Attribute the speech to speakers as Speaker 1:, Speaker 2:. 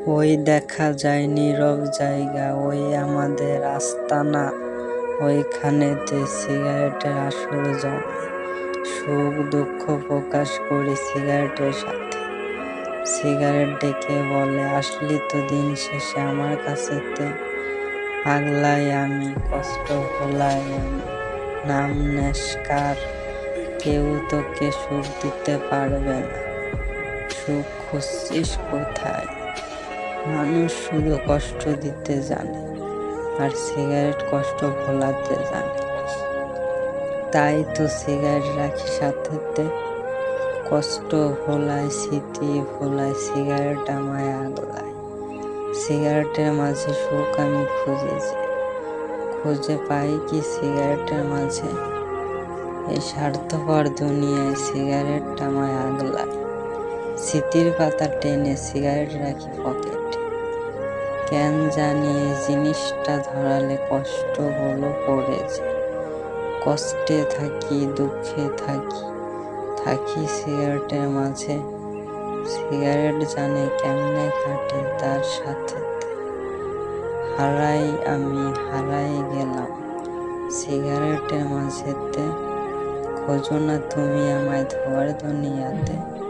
Speaker 1: ওই দেখা যায় নীরব জায়গা, ওই আমাদের আস্তানা, ওইখানেতে সিগারেটের আসর জমে। সুখ দুঃখ প্রকাশ করি সিগারেটের সাথে। সিগারেট ডেকে বলে, আসলি তো দিন শেষে আমার কাছেতে। পাগলাই আমি, কষ্ট ভোলাই আমি, নাম নেশকার। কেউ তোকে সুখ দিতে পারবে না। সুখ খুঁজছিস কোথায়? মানুষ শুধু কষ্ট দিতে জানে, আর সিগারেট কষ্ট ভোলাতে জানে। তাই তো সিগারেট রাখি সাথেতে। কষ্ট ভোলায়, স্মৃতি ভোলায়, সিগারেট আমায় আগলায়। সিগারেটের মাঝে সুখ আমি খুঁজেছি, খুঁজে পাই কি সিগারেটের মাঝে? এই স্বার্থপর দুনিয়ায় সিগারেট আমায় আগলায়। স্মৃতির পাতা টেনে সিগারেট রাখি পকেটে। কেন জানি এই জিনিসটা ধরালে কষ্টগুলো পড়ে যায়। কষ্টে থাকি, দুঃখে থাকি, থাকি সিগারেটের মাঝে। সিগারেট জানে কেমনে কাটে তার সাথে। হারাই আমি, হারাই গেলাম সিগারেটের মাঝেতে। খোঁজো না তুমি আমায় ধোয়ার দুনিয়াতে।